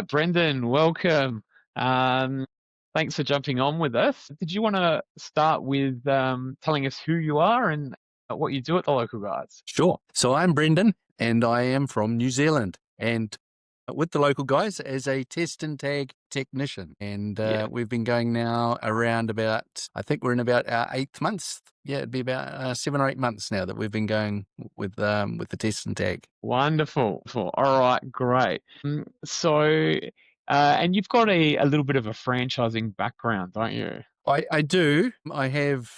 right, Brendon, welcome. Um, Thanks for jumping on with us. Did you want to start with telling us who you are and what you do at the local guys? Sure. So I'm Brendon and I am from New Zealand and with the local guys as a test and tag technician. And Yeah, we've been going now around about, I think we're in about our 8th month. Yeah, it'd be about 7 or 8 months now that we've been going with the test and tag. wonderful. All right, great. And you've got a little bit of a franchising background, don't you? I do. I have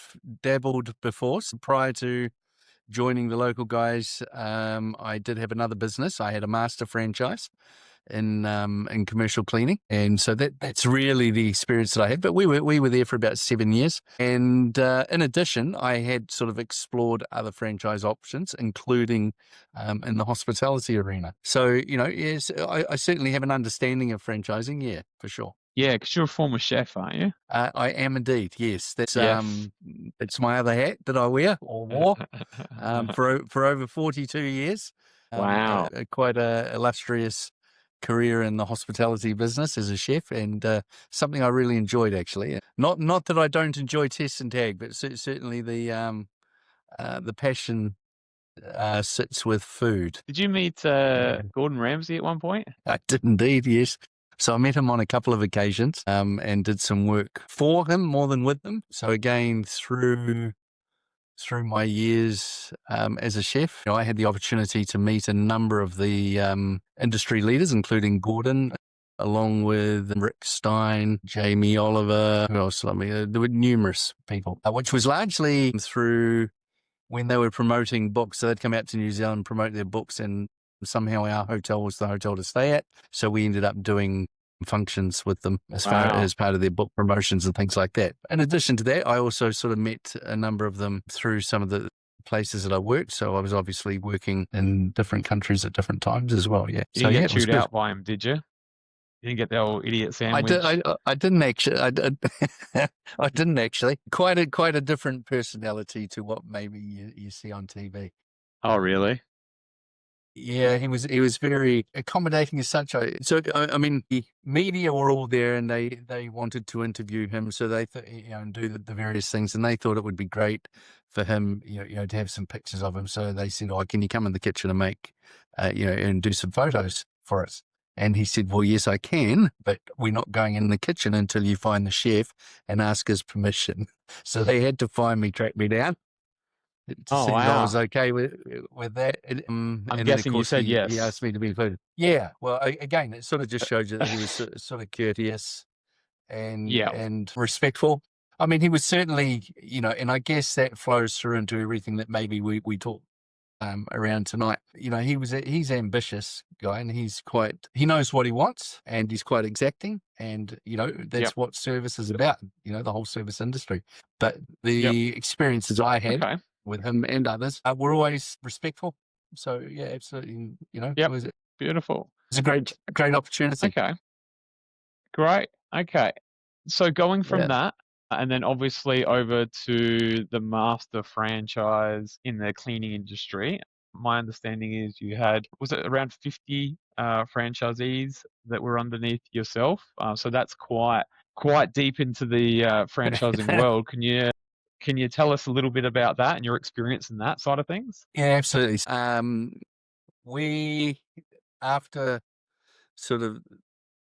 dabbled before. So prior to joining the local guys, I did have another business. I had a master franchise in commercial cleaning, and so that's really the experience that I had. But we were there for about 7 years, and in addition, I had sort of explored other franchise options, including in the hospitality arena. So yes, I certainly have an understanding of franchising. Yeah, for sure. Yeah, because you're a former chef, aren't you? I am indeed. Yes, that's Yes. it's my other hat that I wear or wore for over 42 years. Wow. Quite a illustrious career in the hospitality business as a chef, and something I really enjoyed actually. Not that I don't enjoy test and tag, but certainly the passion sits with food. Did you meet Gordon Ramsay at one point? I did indeed, yes. So I met him on a couple of occasions and did some work for him more than with him. So again, through my years as a chef, I had the opportunity to meet a number of the industry leaders, including Gordon, along with Rick Stein, Jamie Oliver, who else? There were numerous people, which was largely through when they were promoting books. So they'd come out to New Zealand and promote their books, and somehow our hotel was the hotel to stay at. So we ended up doing functions with them as part of their book promotions and things like that. In addition to that, I also sort of met a number of them through some of the places that I worked. So I was obviously working in different countries at different times as well. Yeah. You So didn't yeah, get it was chewed good. out by him, did you? You didn't get the old idiot I did. sandwich. I didn't actually. I did. I didn't actually. Quite a different personality to what maybe you see on TV. Oh, really? Yeah, he was very accommodating as such. I mean, the media were all there, and they wanted to interview him, so they and do the various things, and they thought it would be great for him, to have some pictures of him. So they said, "Oh, can you come in the kitchen and make, and do some photos for us?" And he said, "Well, yes, I can, but we're not going in the kitchen until you find the chef and ask his permission." So they had to track me down to Oh, see if I was wow. okay with that. I'm And then, of guessing you course, said he yes. asked me to be included. Yeah, well, again, it sort of just shows you that he was sort of courteous Yeah. and respectful. I mean, he was certainly, and I guess that flows through into everything that maybe we talk around tonight. He's ambitious guy, and he knows what he wants, and he's quite exacting, and Yep. that's what service is about. The whole service industry. But Yep. the experiences I had Okay. with him and others were always respectful. So yeah, absolutely. It Yep. was Beautiful. a great opportunity. Okay. Great. Okay. So going from Yeah. that, and then obviously over to the master franchise in the cleaning industry, my understanding is you had, was it around 50 franchisees that were underneath yourself? So that's quite deep into the franchising world. Can you tell us a little bit about that and your experience in that side of things? Yeah, absolutely. We after sort of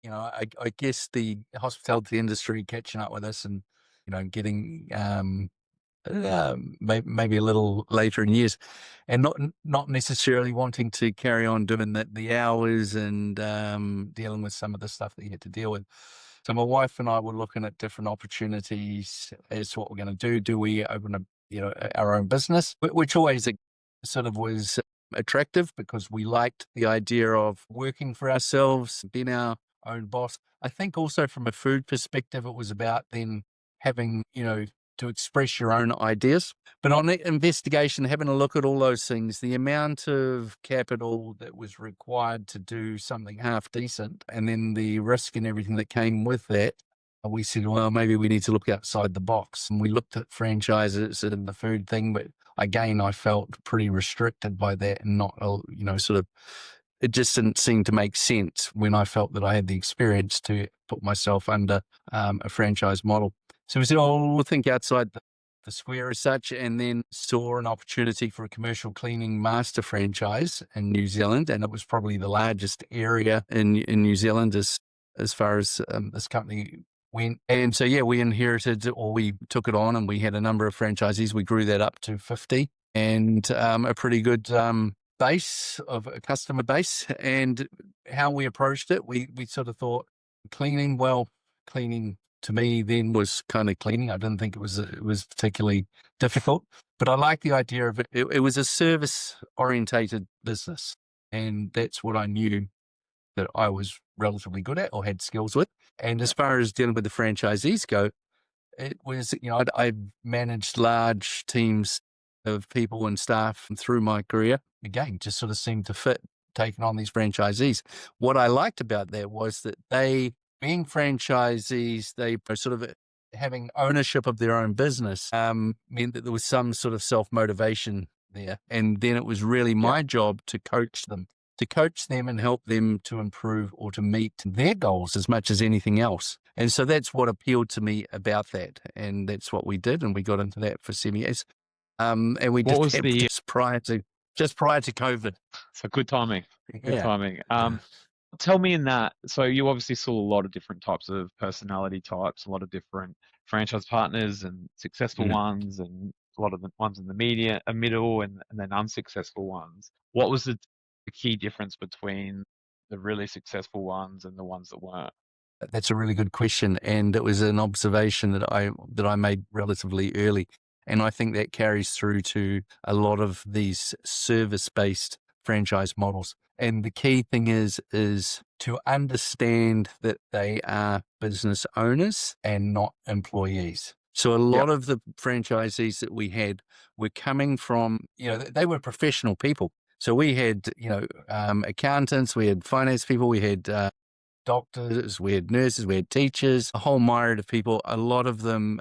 I guess the hospitality industry catching up with us and, getting maybe a little later in years, and not necessarily wanting to carry on doing the hours and dealing with some of the stuff that you had to deal with. So my wife and I were looking at different opportunities as to what we're going to do. Do we open our own business, which always sort of was attractive because we liked the idea of working for ourselves, being our own boss. I think also from a food perspective, it was about then having, to express your own ideas. But on the investigation, having a look at all those things, the amount of capital that was required to do something half decent, and then the risk and everything that came with that, we said, well, maybe we need to look outside the box. And we looked at franchises and the food thing, but again, I felt pretty restricted by that and not, sort of it just didn't seem to make sense when I felt that I had the experience to put myself under a franchise model. So we said, oh, we'll think outside the square as such, and then saw an opportunity for a commercial cleaning master franchise in New Zealand. And it was probably the largest area in New Zealand as far as this company went. And so, yeah, we inherited, or we took it on, and we had a number of franchisees. We grew that up to 50 and a pretty good base of a customer base. And how we approached it, we sort of thought cleaning to me then was kind of cleaning. I didn't think it was particularly difficult, but I like the idea of it. It was a service orientated business, and that's what I knew that I was relatively good at or had skills with. And as far as dealing with the franchisees go, it was, I've managed large teams of people and staff through my career. Again, just sort of seemed to fit taking on these franchisees. What I liked about that was that being franchisees, they were sort of having ownership of their own business, meant that there was some sort of self-motivation there. And then it was really my job to coach them and help them to improve or to meet their goals as much as anything else. And so that's what appealed to me about that. And that's what we did. And we got into that for 7 years. And we What just was had the just prior to COVID. so good timing? Good Yeah. timing. Tell me in that. So you obviously saw a lot of different types of personality types, a lot of different franchise partners and successful Mm. ones, and a lot of the ones in the middle, and then unsuccessful ones. What was the key difference between the really successful ones and the ones that weren't? That's a really good question, and it was an observation that I made relatively early, and I think that carries through to a lot of these service-based franchise models. And the key thing is to understand that they are business owners and not employees. So a Yep. lot of the franchisees that we had were coming from, they were professional people. So we had, accountants, we had finance people, we had doctors, we had nurses, we had teachers, a whole myriad of people, a lot of them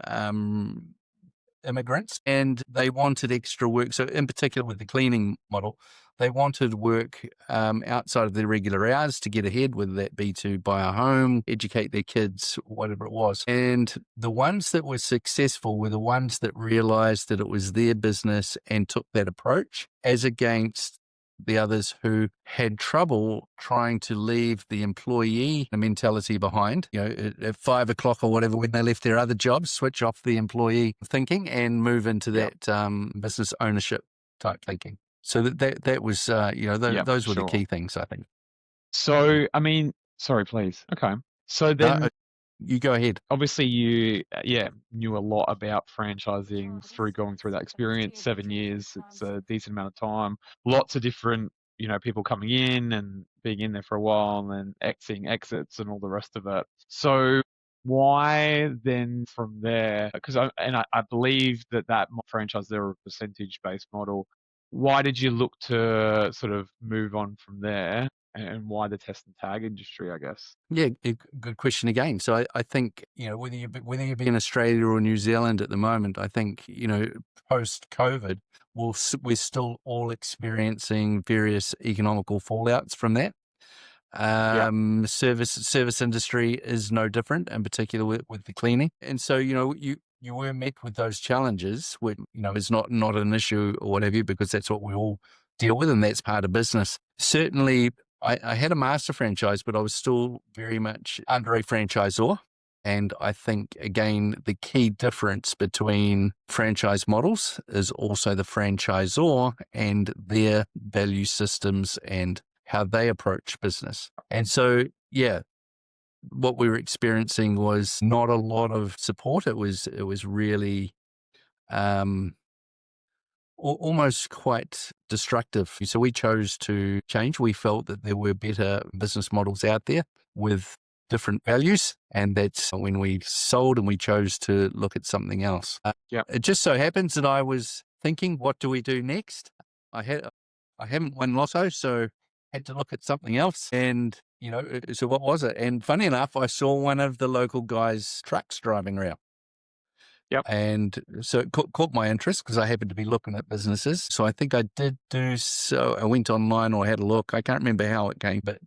immigrants, and they wanted extra work. So in particular with the cleaning model, they wanted work outside of their regular hours to get ahead, whether that be to buy a home, educate their kids, whatever it was. And the ones that were successful were the ones that realized that it was their business and took that approach, as against the others who had trouble trying to leave the employee mentality behind, at 5 o'clock or whatever, when they left their other jobs, switch off the employee thinking and move into Yep. that business ownership type thinking. So that was, Yep. those were the Sure. key things, I think. So, I mean, sorry, please. Okay. So No, then you go ahead. obviously you knew a lot about franchising through going through that experience. 7 years, it's a decent amount of time. Lots of different people coming in and being in there for a while, and then exiting exits and all the rest of it. So why then from there, because I believe that franchise, they're a percentage based model. Why did you look to sort of move on from there, and why the test and tag industry, I guess? Yeah, good question again. So I think, whether you be in Australia or New Zealand at the moment, I think, post COVID, we're still all experiencing various economical fallouts from that. Yeah. Service industry is no different, in particular with the cleaning. And so, you were met with those challenges, which, is not an issue or whatever, because that's what we all deal with, and that's part of business. Certainly, I had a master franchise, but I was still very much under a franchisor. And I think, again, the key difference between franchise models is also the franchisor and their value systems and how they approach business. And so, yeah, what we were experiencing was not a lot of support. It was really almost quite destructive. So we chose to change. We felt that there were better business models out there with different values, and that's when we sold and we chose to look at something else. Yeah. It just so happens that I was thinking, what do we do next? I haven't won lotto, so had to look at something else. And so what was it? And funny enough, I saw one of the local guys' trucks driving around. Yep. And so it caught my interest because I happened to be looking at businesses. So I think I did do so. I went online or had a look. I can't remember how it came, but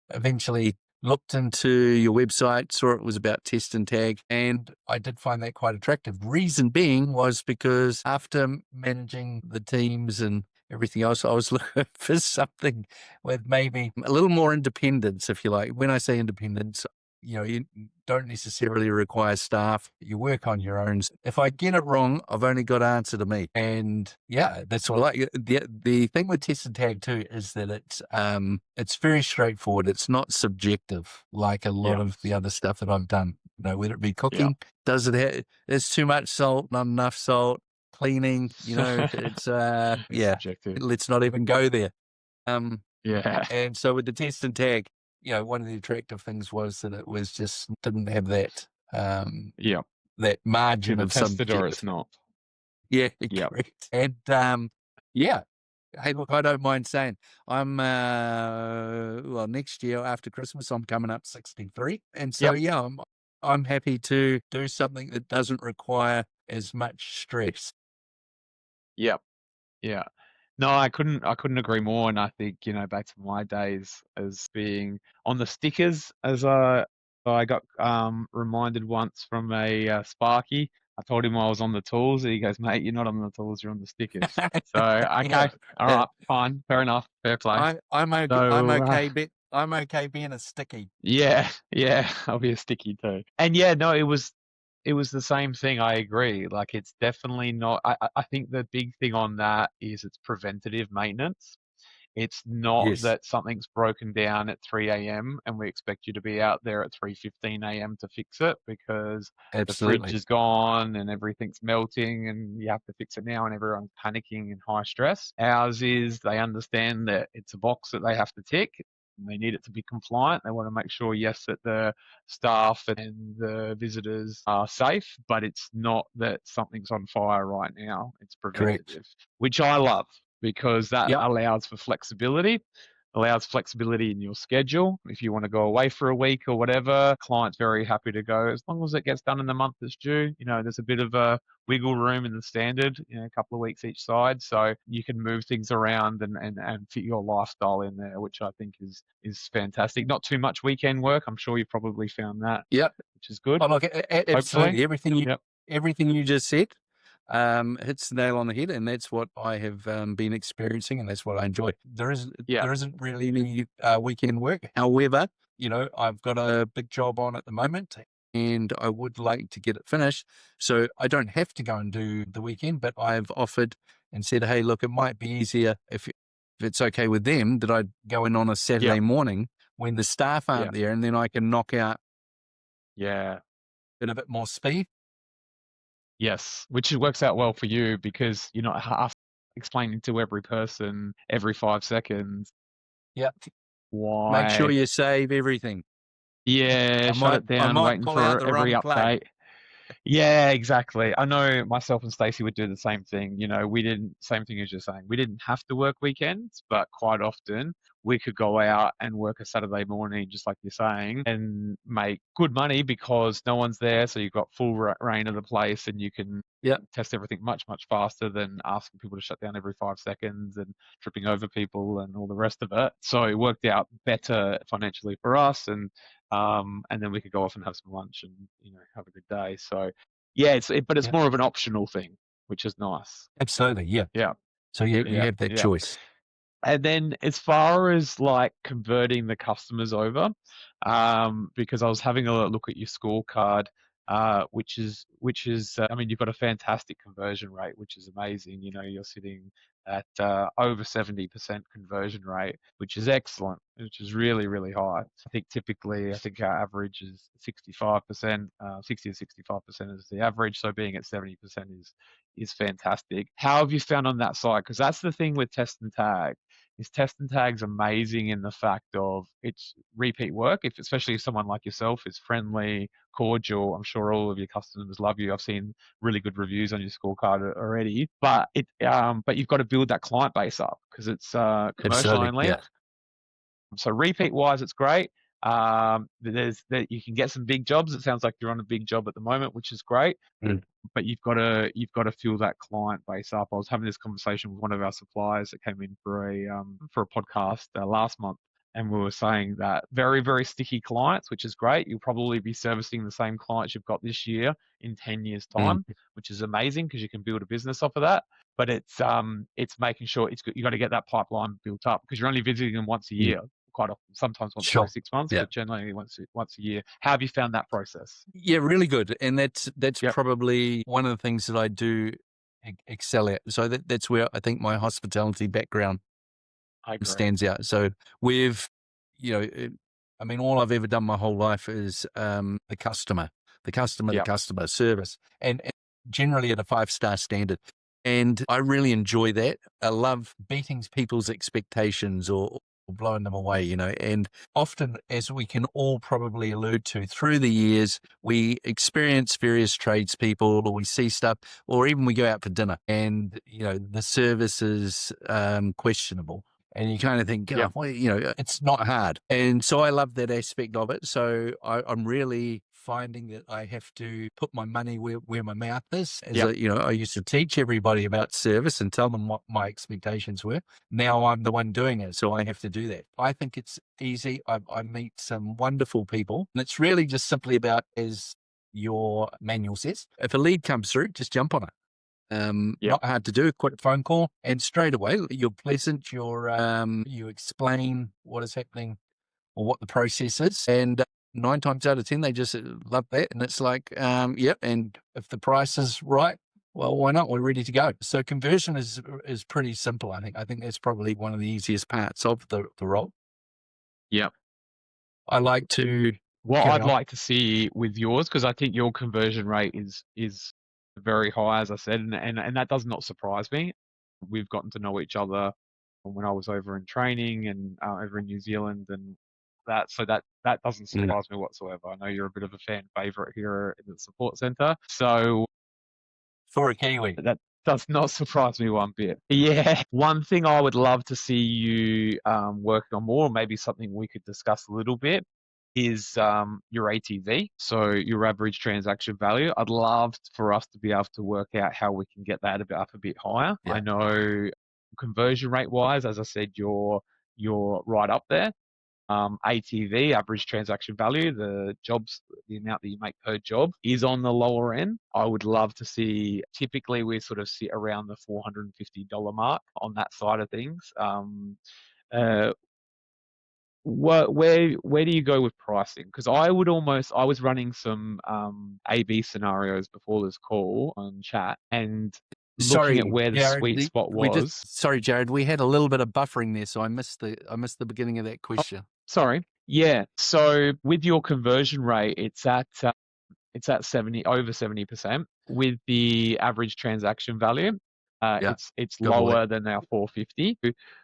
eventually looked into your website, saw it was about test and tag, and I did find that quite attractive. Reason being was because after managing the teams and everything else, I was looking for something with maybe a little more independence, if you like. When I say independence, you don't necessarily require staff. You work on your own. If I get it wrong, I've only got to answer to me. And yeah, that's what I like. The thing with test and tag too is that it's very straightforward. It's not subjective like a lot of the Yes. other stuff that I've done. Whether it be Yeah. cooking, does it have, there's too much salt, not enough salt, cleaning, it's It's yeah, subjective. let's not even go there. Um, Yeah. and so with the test and tag, one of the attractive things was that it was just didn't have Yeah. that It's margin either of tested or it's subjective. not. Yeah, Yeah. correct. And yeah. Hey, look, I don't mind saying I'm well, next year after Christmas I'm coming up 63. And so Yep. yeah, I'm happy to do something that doesn't require as much stress. Yep. Yeah. No, I couldn't agree more. And I think, back to my days as being on the stickers, as I got reminded once from a Sparky. I told him I was on the tools, and he goes, "Mate, you're not on the tools, you're on the stickers." So, Yeah. okay, all Uh, right, fine, fair enough, fair play. I'm So, okay, I'm okay being a sticky. yeah, yeah, I'll be a sticky too. And yeah, no, it was the same thing. I agree. Like, it's definitely not. I think the big thing on that is it's preventative maintenance. It's not Yes, that something's broken down at 3 a.m. and we expect you to be out there at 3:15 a.m. to fix it because the fridge absolutely. is gone and everything's melting and you have to fix it now and everyone's panicking and high stress. Ours is they understand that it's a box that they have to tick. And they need it to be compliant. They want to make sure, yes, that the staff and the visitors are safe, but it's not that something's on fire right now. It's Correct. preventative, which I love because that Yep. allows for flexibility, allows flexibility in your schedule. If you want to go away for a week or whatever, client's very happy to go as long as it gets done in the month that's due. There's a bit of a wiggle room in the standard, a couple of weeks each side, so you can move things around and fit your lifestyle in there, which I think is fantastic. Not too much weekend work. I'm sure you probably found that, Yep. which is good. Oh, look, Hopefully, absolutely. yep, Everything you just said hits the nail on the head, and that's what I have been experiencing, and that's what I enjoy. yeah, There isn't really any weekend work. However, I've got a big job on at the moment, and I would like to get it finished, so I don't have to go and do the weekend. But I've offered and said, hey, look, it might be easier if it's okay with them that I go in on a yeah, Saturday morning when the staff yeah, aren't there, and then I can knock out yeah. at a bit more speed. Yes, which works out well for you because you're not half explaining to every person every 5 seconds Yeah. Make sure why. you save everything. Yeah, shut it I down, might waiting pull out for the every wrong plug. update. Yeah, exactly. I know myself and Stacey would do the same thing. We didn't, same thing as you're saying. We didn't have to work weekends, but quite often we could go out and work a Saturday morning, just like you're saying, and make good money because no one's there. So you've got full reign of the place and you can Yeah. test everything much, much faster than asking people to shut down every 5 seconds and tripping over people and all the rest of it. So it worked out better financially for us, and then we could go off and have some lunch and have a good day. So yeah, but it's Yeah. more of an optional thing, which is nice. Absolutely. Yeah. Yeah, So you yeah, have that yeah. choice. And then as far as like converting the customers over, because I was having a look at your scorecard, I mean, you've got a fantastic conversion rate, which is amazing. You're sitting at over 70% conversion rate, which is excellent, which is really, really high. I think our average is 65%, 60 to 65% is the average. So being at 70% is fantastic. How have you found on that side? Because that's the thing with test and tag is test and tag's amazing in the fact of it's repeat work. Especially if someone like yourself is friendly, cordial, I'm sure all of your customers love you. I've seen really good reviews on your scorecard already. But you've got to build that client base up because it's commercial Absolutely. only. Yeah. So repeat wise, it's great. There's that you can get some big jobs. It sounds like you're on a big job at the moment, which is great. Mm. But you've got to fill that client base up. I was having this conversation with one of our suppliers that came in for a podcast last month, and we were saying that very, very sticky clients, which is great. You'll probably be servicing the same clients you've got this year in 10 years' Mm. time, which is amazing because you can build a business off of that. But it's making sure you got to get that pipeline built up because you're only visiting them once a Mm. year, quite often, sometimes once every Sure. 6 months, Yeah. but generally once a year. How have you found that process? Yeah, really good. And that's Yep, probably one of the things that I do excel at. So that's where I think my hospitality background I agree. stands out. So we've, you know, I mean, all I've ever done my whole life is the customer, the Yep, customer service, and generally at a 5-star standard. And I really enjoy that. I love beating people's expectations or blowing them away, and often, as we can all probably allude to through the years, we experience various tradespeople or we see stuff, or even we go out for dinner and, the service is questionable. And you kind of think, yep, oh, well, it's not hard. And so I love that aspect of it. So I'm really finding that I have to put my money where my mouth is. yep. I used to teach everybody about service and tell them what my expectations were. Now I'm the one doing it, so I have to do that. I think it's easy. I meet some wonderful people, and it's really just simply about, as your manual says, if a lead comes through, just jump on it. Yep. Not hard to do. Quick phone call, and straight away you're pleasant. You explain what is happening or what the process is, and 9 times out of 10 they just love that, and it's like, yep. And if the price is right, well, why not? We're ready to go. So conversion is pretty simple. I think that's probably one of the easiest parts of the role. Yep. I like to What carry I'd on. like to see with yours, because I think your conversion rate is very high, as I said, and that does not surprise me. We've gotten to know each other when I was over in training and over in New Zealand, and that doesn't Mm. surprise me whatsoever. I know you're a bit of a fan favorite here in the support center, so For a Kiwi. that does not surprise me one bit. Yeah, one thing I would love to see you working on more, or maybe something we could discuss a little bit, is your ATV, so your average transaction value. I'd love for us to be able to work out how we can get that up a bit higher. Yeah. I know conversion rate wise, as I said, you're right up there. ATV, average transaction value, the amount that you make per job is on the lower end. I would love to see, typically we sort of sit around the $450 mark on that side of things. Uh, where do you go with pricing? Because I was running some A/B scenarios before this call on chat and looking at Sorry, where the Jared. sweet spot was. Sorry, Jared. We had a little bit of buffering there, so I missed the beginning of that question. Sorry. Yeah. So with your conversion rate, it's at 70, over 70% with the average transaction value. Yeah, It's good boy. lower than our 450.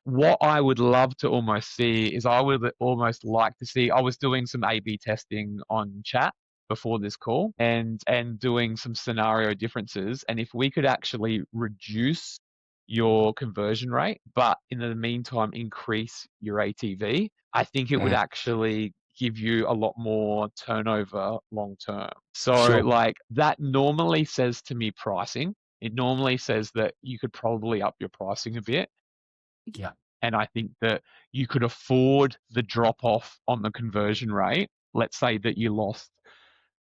What I would love to almost see is I would almost like to see. I was doing some A/B testing on chat before this call and doing some scenario differences. And if we could actually reduce your conversion rate, but in the meantime increase your ATV, I think it would Mm. actually give you a lot more turnover long term. So Sure. like that normally says to me pricing. It normally says that you could probably up your pricing a bit. Yeah. And I think that you could afford the drop off on the conversion rate. Let's say that you lost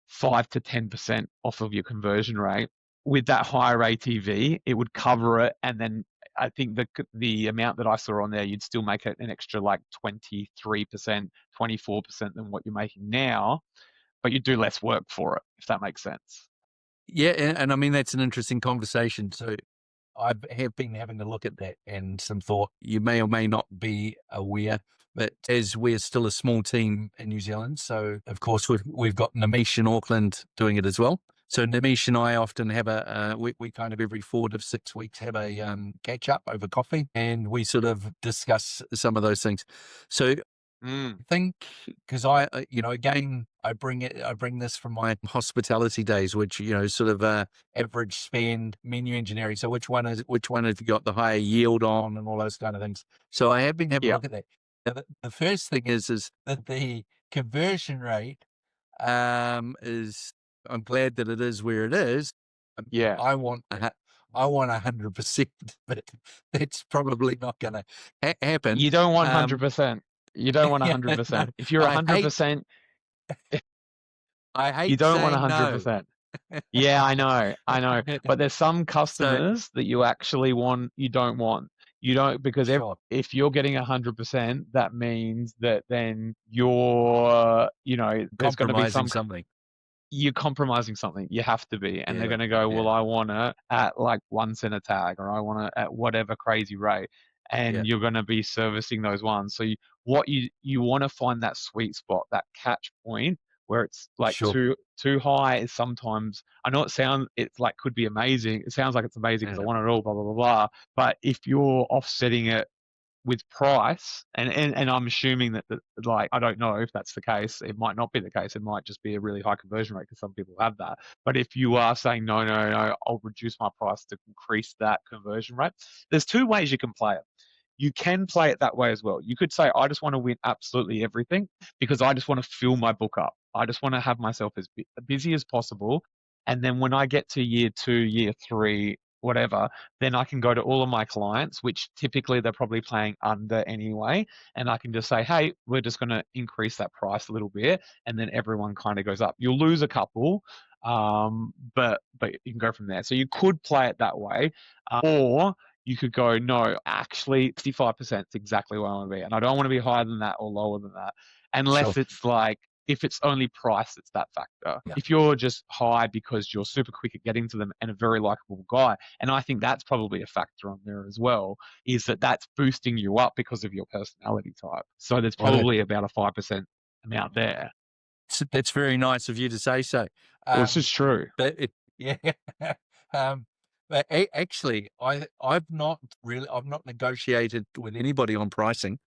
5 to 10% off of your conversion rate. With that higher ATV, it would cover it. And then I think the amount that I saw on there, you'd still make it an extra like 23%, 24% than what you're making now, but you do less work for it, if that makes sense. Yeah, and I mean that's an interesting conversation. So I have been having a look at that and some thought. You may or may not be aware, but as we're still a small team in New Zealand, so of course we've got Namish in Auckland doing it as well. So Namish and I often have we kind of every 4 to 6 weeks have a catch up over coffee, and we sort of discuss some of those things. So Mm, think, because again, I bring this from my hospitality days, which, sort of average spend, menu engineering. So which one have you got the higher yield on, and all those kind of things. So I have been having a yeah. look at that. Now, the first thing is that the conversion rate is, I'm glad that it is where it is. Yeah. I want 100%, but that's probably not going to happen. You don't want 100%. You don't want Yeah, no, 100%. If you're I hate 100%, I you hate don't want saying no. 100%. Yeah, I know. But there's some So customers that you actually want, you don't want. You don't, because sure, if you're getting 100%, that means that then you're, there's going to be compromising some something. you're compromising something. You have to be. And they're Yeah, going to go, yeah, well, I want it at like 1 cent a tag, or I want it at whatever crazy rate. yeah, And you're going to be servicing those ones. So you want to find that sweet spot, that catch point where it's like sure. too high is sometimes, I know it's like could be amazing. It sounds like it's amazing because I Yeah, want it all, blah, blah, blah, blah. But if you're offsetting it with price, and I'm assuming that, like, I don't know if that's the case. It might not be the case. It might just be a really high conversion rate because some people have that. But if you are saying no, no, no, I'll reduce my price to increase that conversion rate, there's two ways you can play it. You can play it that way as well. You could say, I just want to win absolutely everything because I just want to fill my book up. I just want to have myself as busy as possible. And then when I get to year 2, year 3, whatever, then I can go to all of my clients, which typically they're probably playing under anyway. And I can just say, hey, we're just going to increase that price a little bit. And then everyone kind of goes up. You'll lose a couple, but you can go from there. So you could play it that way. Or you could go, no, actually, 65% is exactly where I want to be. And I don't want to be higher than that or lower than that. sure. Unless it's like, if it's only price, it's that factor. Yeah, If you're just high because you're super quick at getting to them and a very likable guy, and I think that's probably a factor on there as well, is that that's boosting you up because of your personality type. So there's well, probably about a 5% amount there. that's very nice of you to say so. Well, this is Um, true. but yeah, um, but actually, I've not negotiated with anybody on pricing.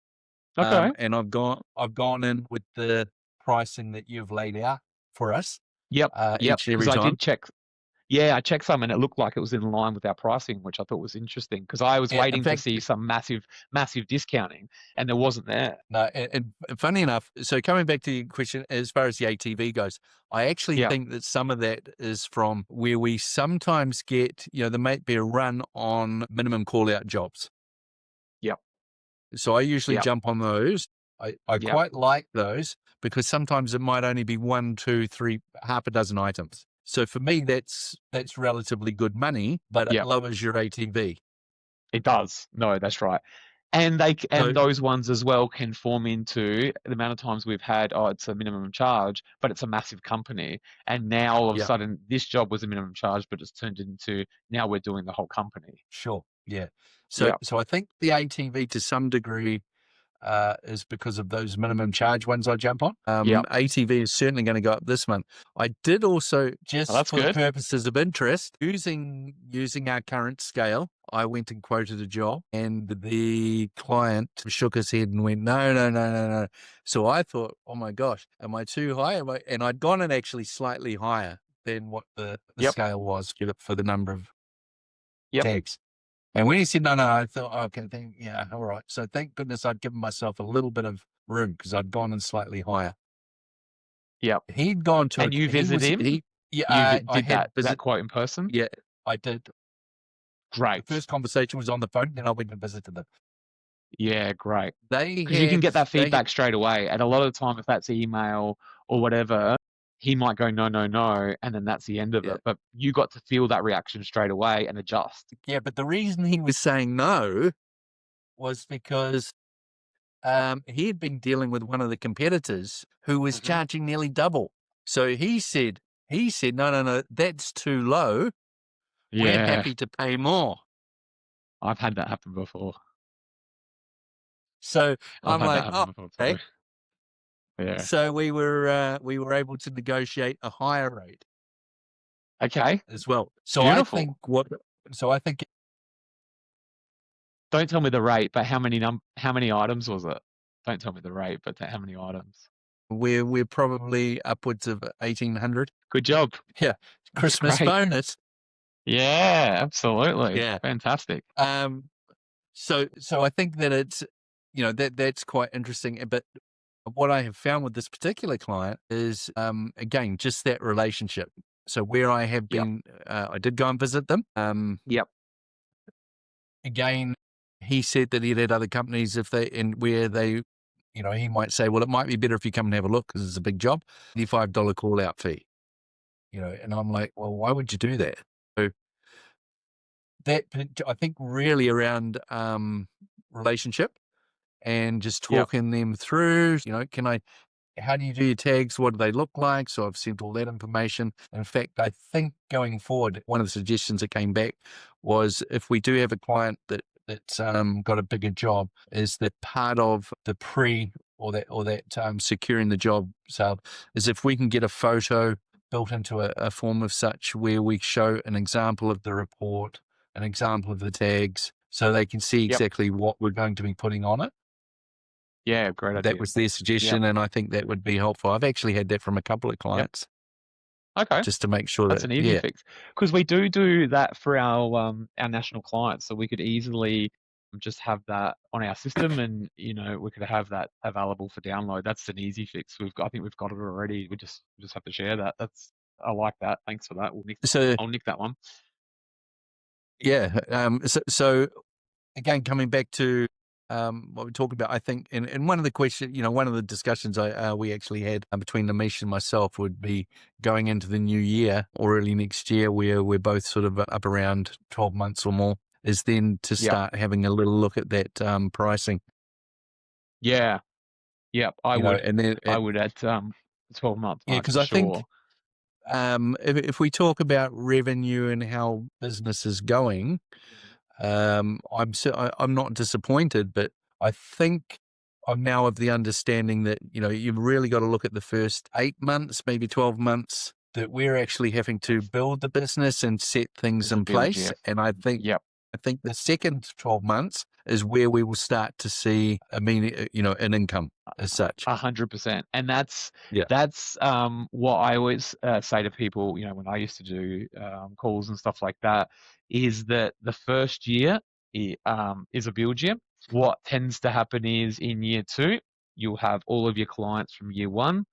Okay. And I've gone in with the pricing that you've laid out for us, Yep. Yep. each and Because every I time. did check. Yeah, I checked some and it looked like it was in line with our pricing, which I thought was interesting because I was In waiting to fact, see some massive, massive discounting and there wasn't there. no, and funny enough, so coming back to your question, as far as the ATV goes, I actually Yeah. think that some of that is from where we sometimes get, there might be a run on minimum call out jobs. Yep. So I usually Yep. jump on those. I Yep. quite like those because sometimes it might only be one, two, three, half a dozen items. So for me, that's relatively good money, but it Yep. lowers your ATV. It does. No, that's right. And So those ones as well can form into the amount of times we've had, oh, it's a minimum charge, but it's a massive company. And now all of a yeah, sudden this job was a minimum charge, but it's turned into now we're doing the whole company. sure, yeah. So Yeah. I think the ATV to some degree is because of those minimum charge ones I jump on. Yep. ATV is certainly going to go up this month. I did also, Well, just that's for the good. purposes of interest, using our current scale, I went and quoted a job, and the client shook his head and went, no, no, no, no, no. So I thought, oh my gosh, am I too high? And I'd gone in actually slightly higher than what the Yep. scale was for the number of Yep. tags. And when he said no, no, I thought, oh, okay, yeah, all right. So thank goodness I'd given myself a little bit of room because I'd gone in slightly higher. Yep. He'd gone to And you visit him? yeah, You I did had that quote in person? yeah, I did. The Great. first conversation was on the phone, then I went and visited them. Yeah, great. They Because you can get that had, feedback straight away. And a lot of the time, if that's email or whatever, he might go, no, no, no. And then that's the end of yeah, it. But you got to feel that reaction straight away and adjust. yeah, but the reason he was saying no was because he had been dealing with one of the competitors who was Hmm. charging nearly double. So he said, no, no, no, that's too low. We're Yeah, happy to pay more. I've had that happen before. So I've I'm had that like, happen oh, before too. okay. Yeah. So we were able to negotiate a higher rate Okay. as well. Beautiful. So I think Don't tell me the rate, but how many items was it? Don't tell me the rate, but how many items? we're probably upwards of 1,800. Good job. Yeah, That's Christmas great. bonus. Yeah, absolutely. Yeah. Fantastic. So I think that it's that's quite interesting. But what I have found with this particular client is, again, just that relationship. So where I have Yep. been, I did go and visit them. Yep. Again, he said that he'd had other companies and where they, he might say, well, it might be better if you come and have a look because it's a big job, $25 call out fee, and I'm like, well, why would you do that? So that, I think, really around relationship and just Yep. talking them through, how do you do your tags? What do they look like? So I've sent all that information. In fact, I think going forward, one of the suggestions that came back was if we do have a client that's got a bigger job, is that part of the or that securing the job sale is if we can get a photo built into a form of such where we show an example of the report, an example of the tags, so they can see Yep. exactly what we're going to be putting on it. Yeah, great That idea. was their Yep. suggestion, and I think that would be helpful. I've actually had that from a couple of Yep. clients Okay. just to make sure That's that, an easy yeah. fix because we do that for our national clients, so we could easily just have that on our system, and we could have that available for download. That's an easy fix. I think we've got it already. We just have to share that. I like that. Thanks for that. So, I'll nick that one. yeah, so again, coming back to what we talked about, I think, and one of the questions, one of the discussions we actually had between Namish and myself would be going into the new year or early next year, where we're both sort of up around 12 months or more, is then to Yep. start having a little look at that pricing, Yeah. Yep. I would. and then, I would at 12-month yeah, mark because for I think sure. if we talk about revenue and how business is going, I'm not disappointed, but I think I'm now of the understanding that you've really got to look at the first 8 months, maybe 12 months, that we're actually having to build the business and set things There's a in build place. year. And Yep. I think the second 12 months is where we will start to see, an income as such. 100%. And that's Yeah. that's what I always say to people, when I used to do calls and stuff like that, is that the first year is a build year. What tends to happen is in year two, you'll have all of your clients from year one,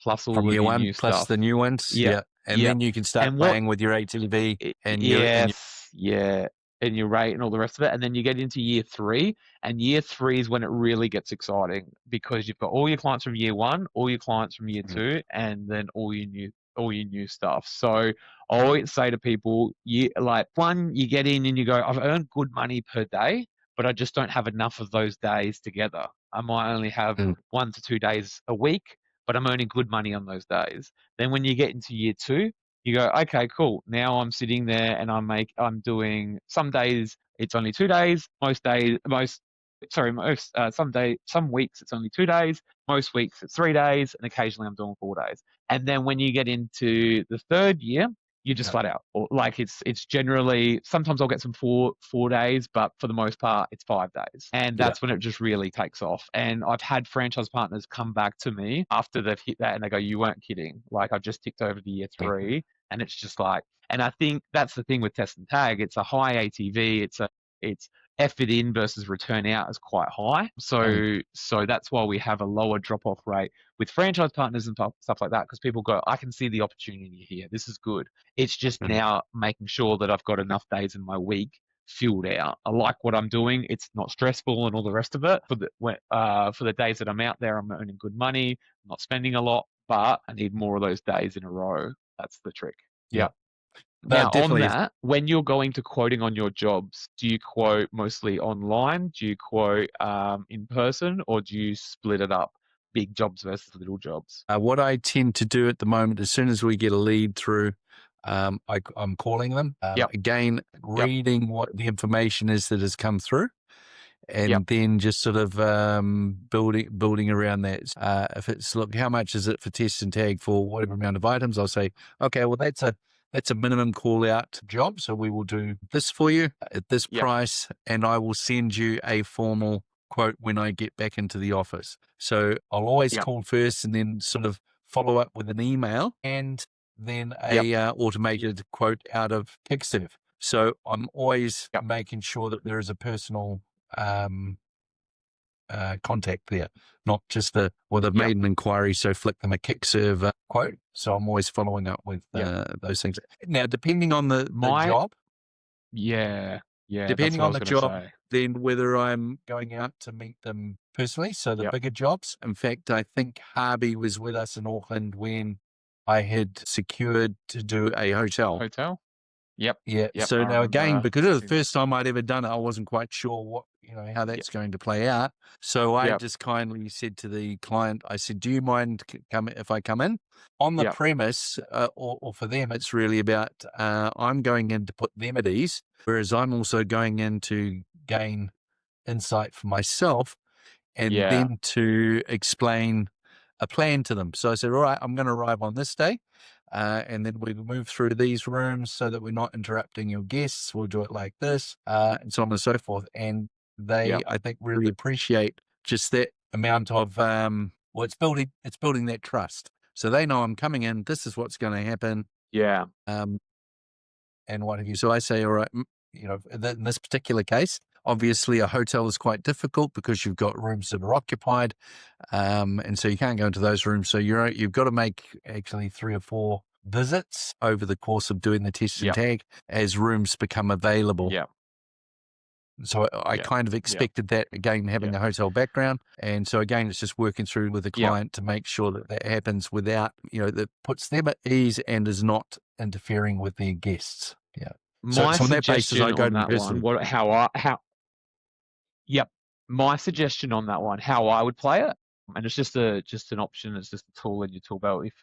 plus From all of year your one new plus the stuff. new ones. Yep, Yeah. And yep. then you can start And what playing with your ATV and your Yes, yeah, and your rate and all the rest of it. And then you get into year three, and year three is when it really gets exciting because you've got all your clients from year one, all your clients from year Mhm. two, and then all your new stuff. So I always say to people, like one, you get in and you go, I've earned good money per day, but I just don't have enough of those days together. I might only have Mm. 1 to 2 days a week, but I'm earning good money on those days. Then when you get into year two, you go, okay, cool. Now I'm sitting there and I'm doing some days it's only 2 days, some weeks it's only 2 days, most weeks it's 3 days, and occasionally I'm doing 4 days. And then when you get into the third year, you just Yeah. flat out. Or like it's generally sometimes I'll get some four days, but for the most part it's 5 days. And Yeah. that's when it just really takes off. And I've had franchise partners come back to me after they've hit that and they go, you weren't kidding. Like I've just ticked over to year three and it's just like, and I think that's the thing with test and tag. It's a high ATV. It's effort in versus return out is quite high. Mm. So that's why we have a lower drop off rate with franchise partners and stuff like that. Because people go, I can see the opportunity here. This is good. It's just Mm. now making sure that I've got enough days in my week filled out. I like what I'm doing. It's not stressful and all the rest of it. For the days that I'm out there, I'm earning good money. I'm not spending a lot, but I need more of those days in a row. That's the trick. Yeah. Yeah. No, Now, on definitely. that, when you're going to quoting on your jobs, do you quote mostly online? Do you quote in person, or do you split it up, big jobs versus little jobs? What I tend to do at the moment, as soon as we get a lead through, I'm calling them. Yep, Again, yep, reading what the information is that has come through, yep, and then just sort of building around that. If it's, look, how much is it for test and tag for whatever amount of items? I'll say, okay, well that's a minimum call out job, so we will do this for you at this yep, price, and I will send you a formal quote when I get back into the office. So I'll always yep, call first, and then sort of follow up with an email, and then yep, a automated quote out of Kickstep. So I'm always yep. making sure that there is a personal um, contact there, not just they've Yep. made an inquiry, so flick them a Kickserve quote. So I'm always following up with Yep. those things. Now, depending on the My job, Yeah. Yeah. That's depending what I on was the going to job, say. then whether I'm going out to meet them personally, so the Yep. bigger jobs. In fact, I think Harvey was with us in Auckland when I had secured to do a hotel. Hotel. Yep. Yeah. Yep. So I now again, remember because it was the seeing that. first time I'd ever done it, I wasn't quite sure how Yep. that's going to play out. So I Yep. just kindly said to the client, I said, "Do you mind if I come in on the Yep. premise, or for them, it's really about I'm going in to put them at ease, whereas I'm also going in to gain insight for myself and Yeah. then to explain a plan to them." So I said, "All right, I'm going to arrive on this day. And then we move through these rooms so that we're not interrupting your guests. We'll do it like this, and so on and so forth." And they, Yep. I think, really appreciate just that amount of, it's building that trust. So they know I'm coming in, this is what's going to happen. Yeah. Um, and what have you. So I say, all right, in this particular case, obviously a hotel is quite difficult because you've got rooms that are occupied. And so you can't go into those rooms. So you've got to make actually 3 or 4 visits over the course of doing the test and Yep. tag as rooms become available. Yep. So I Yep. kind of Yep. expected that, again, having Yep. a hotel background. And so again, it's just working through with the Yep. client to make sure that that happens without, that puts them at ease and is not interfering with their guests. Yeah. So My on that basis, suggestion I go on to that one, person. yep. My suggestion on that one, how I would play it, and it's just an option, it's just a tool in your tool belt if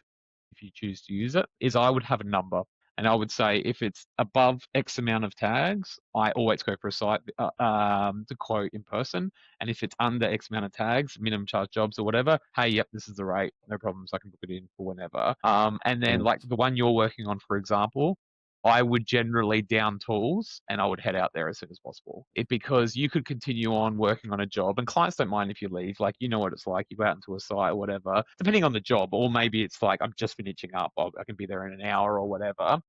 you choose to use it, is I would have a number. And I would say if it's above X amount of tags, I always go for a site to quote in person. And if it's under X amount of tags, minimum charge jobs or whatever, hey, yep, this is the rate, no problems, I can book it in for whenever. And then Mm. like the one you're working on, for example, I would generally down tools and I would head out there as soon as possible. Because you could continue on working on a job and clients don't mind if you leave. Like, you know what it's like. You go out into a site or whatever, depending on the job, or maybe it's like, I'm just finishing up. I can be there in an hour or whatever.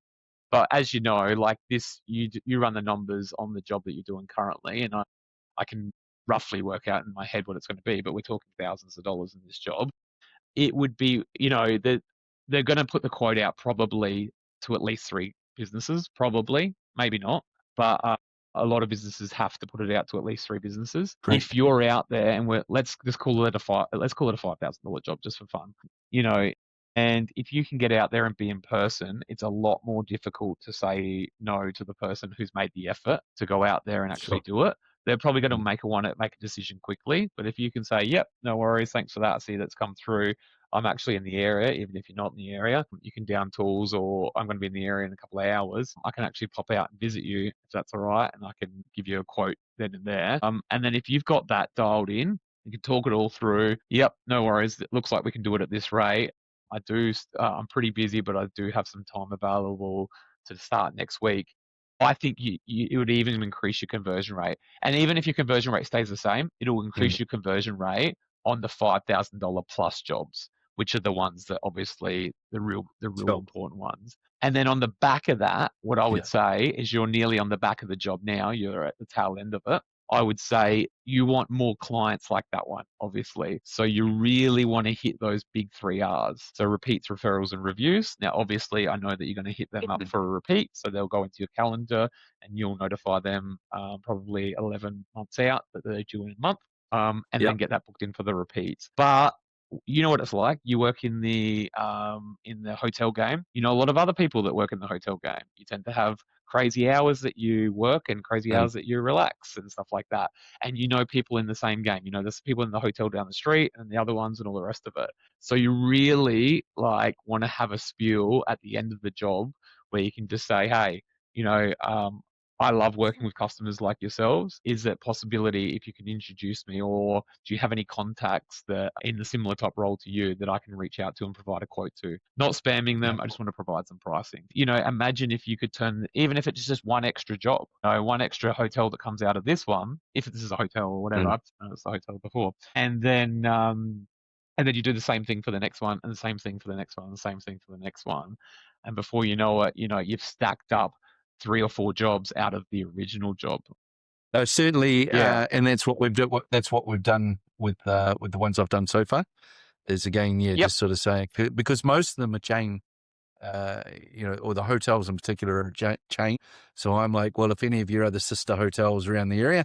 But as you know, like this, you run the numbers on the job that you're doing currently, and I can roughly work out in my head what it's going to be. But we're talking thousands of dollars in this job. It would be, they're going to put the quote out probably to at least 3 businesses, probably, maybe not, but a lot of businesses have to put it out to at least 3 businesses. If Correct. you're out there and let's just call it let's call it a $5,000 job just for fun, you know, and if you can get out there and be in person, it's a lot more difficult to say no to the person who's made the effort to go out there and actually Sure. do it. They're probably going to Mm. make a decision quickly. But if you can say, yep, no worries, thanks for that. I see that's come through. I'm actually in the area, even if you're not in the area. You can down tools, or I'm going to be in the area in a couple of hours. I can actually pop out and visit you if that's all right, and I can give you a quote then and there. And then if you've got that dialed in, you can talk it all through. Yep, no worries. It looks like we can do it at this rate. I'm pretty busy, but I do have some time available to start next week. I think it would even increase your conversion rate. And even if your conversion rate stays the same, it'll Mm. increase your conversion rate on the $5,000 plus jobs, which are the ones that obviously the real Sure. important ones. And then on the back of that, what I would Yeah. say is you're nearly on the back of the job now. You're at the tail end of it. I would say you want more clients like that one, obviously. So you really want to hit those big 3 Rs. So repeats, referrals, and reviews. Now, obviously, I know that you're going to hit them up for a repeat. So they'll go into your calendar and you'll notify them probably 11 months out that they're due in a month, and Yeah. then get that booked in for the repeats. But you know what it's like. You work in the hotel game. You know a lot of other people that work in the hotel game. You tend to have crazy hours that you work and crazy Mm. hours that you relax and stuff like that. And you know people in the same game. You know there's people in the hotel down the street and the other ones and all the rest of it. So you really like want to have a spiel at the end of the job where you can just say, hey, you know, I love working with customers like yourselves. Is there a possibility if you can introduce me, or do you have any contacts that in the similar type role to you that I can reach out to and provide a quote to? Not spamming Yeah. them. I just want to provide some pricing. Imagine if you could turn, even if it's just one extra job, one extra hotel that comes out of this one, if this is a hotel or whatever, Mm. I've it's a hotel before, and then you do the same thing for the next one, and the same thing for the next one, and the same thing for the next one, and before you know it, you've stacked up 3 or 4 jobs out of the original job. No, certainly, Yeah. and that's what we've done. That's what we've done with the ones I've done so far. Is again, yeah, Yep. just sort of saying, because most of them are chain, or the hotels in particular are chain. So I'm like, well, if any of your other sister hotels around the area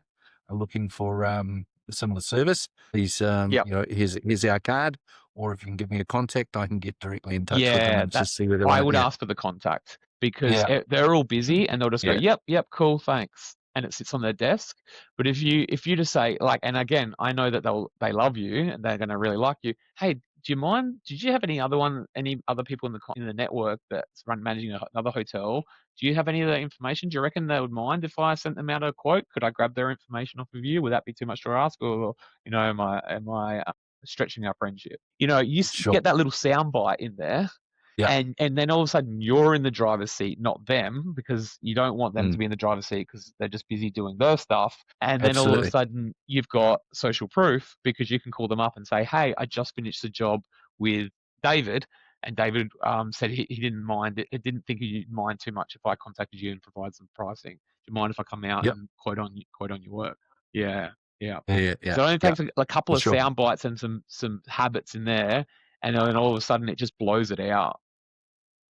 are looking for a similar service, please, Yep. here's our card, or if you can give me a contact, I can get directly in touch with them Yeah, and that just see where they're I at. would Yeah, ask for the contact because yeah, they're all busy and they'll just go, yeah, "Yep, yep, cool, thanks," and it sits on their desk. But if you just say like, and again, I know that they love you and they're going to really like you. Hey, do you mind? Did you have any other people in the network that's managing another hotel? Do you have any of that information? Do you reckon they would mind if I sent them out a quote? Could I grab their information off of you? Would that be too much to ask, or am I stretching our friendship? You sure. get that little sound bite in there, Yeah, and then all of a sudden you're in the driver's seat, not them, because you don't want them to mm, be in the driver's seat because they're just busy doing their stuff. And then all of a absolutely. sudden you've got social proof because you can call them up and say, "Hey, I just finished the job with David." And David said he didn't mind it. It didn't think you'd mind too much if I contacted you and provide some pricing. Do you mind if I come out Yep. and quote on your work? Yeah, yeah. Yeah, yeah, yeah, So it only yeah, takes a couple for of sure. sound bites and some habits in there, and then all of a sudden it just blows it out.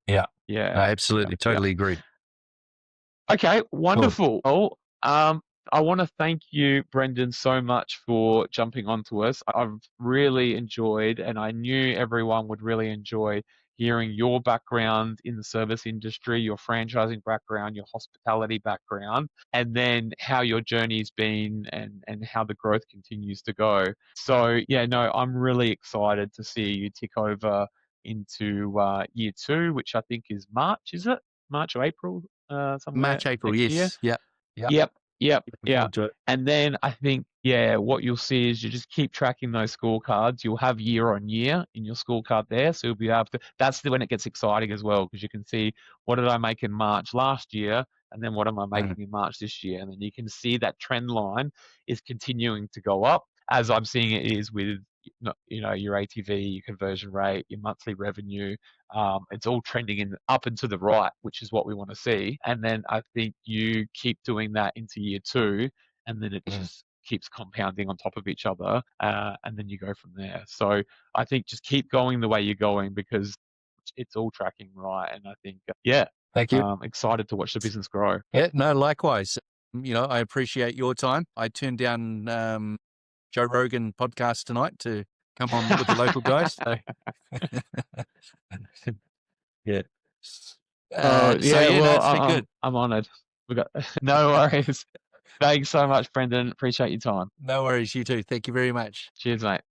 Yeah, no, Yeah, yeah, absolutely, yeah. totally agree. Okay, Cool. wonderful. Well, I want to thank you, Brendon, so much for jumping onto us. I've really enjoyed, and I knew everyone would really enjoy hearing your background in the service industry, your franchising background, your hospitality background, and then how your journey's been and how the growth continues to go. So, yeah, no, I'm really excited to see you tick over into year two, which I think is March, is it? March or April, somewhere March, April, next year. yes. Yeah, yeah. Yep, yep, Looking yeah. forward to it. And then I think, yeah, what you'll see is you just keep tracking those scorecards. You'll have year on year in your scorecard there. So you'll be able to, when it gets exciting as well, because you can see what did I make in March last year, and then what am I Mm, making in March this year? And then you can see that trend line is continuing to go up, as I'm seeing it is with, your ATV, your conversion rate, your monthly revenue. It's all trending in up and to the right, which is what we want to see. And then I think you keep doing that into year two, and then it mm. just keeps compounding on top of each other, and then you go from there. So I think just keep going the way you're going because it's all tracking right. And I think, yeah, Thank you. excited to watch the business grow. Yeah, no, likewise. I appreciate your time. I turned down Joe Rogan podcast tonight to come on with the local guys. So, yeah. Oh So yeah, yeah, no, well, it's been good. I'm honoured. We got no worries. Thanks so much, Brendan. Appreciate your time. No worries. You too. Thank you very much. Cheers, mate.